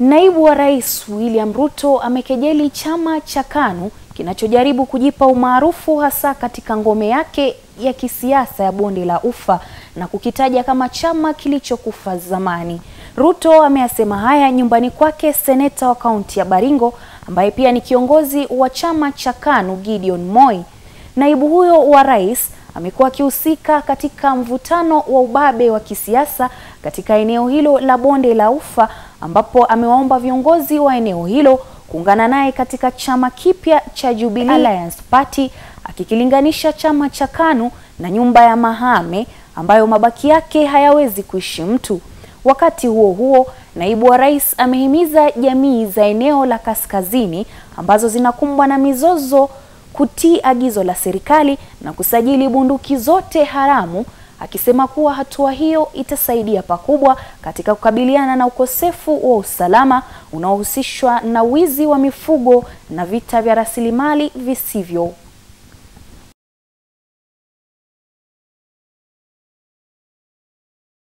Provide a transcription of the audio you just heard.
Naibu wa Rais William Ruto amekejeli chama cha KANU kinachojaribu kujipa umaarufu hasa katika ngome yake ya kisiasa ya Bonde la Ufa na kukitaja kama chama kilichokufa zamani. Ruto ameyasema haya nyumbani kwake seneta wa kaunti ya Baringo ambaye pia ni kiongozi wa chama cha KANU Gideon Moi. Naibu huyo wa rais amekuwa akihusika katika mvutano wa ubabe wa kisiasa katika eneo hilo la Bonde la Ufa, ambapo amewaomba viongozi wa eneo hilo kuungana naye katika chama kipya cha Jubilee Alliance Party, akikilinganisha chama cha KANU na nyumba ya mahame ambayo mabaki yake hayawezi kuishi mtu. Wakati huo huo, naibu wa rais amehimiza jamii za eneo la kaskazini ambazo zinakumbwa na mizozo kutii agizo la serikali na kusajili bunduki zote haramu, akisema kuwa hatua hiyo itasaidia pakubwa katika kukabiliana na ukosefu wa usalama unaohusishwa na wizi wa mifugo na vita vya rasilimali visivyo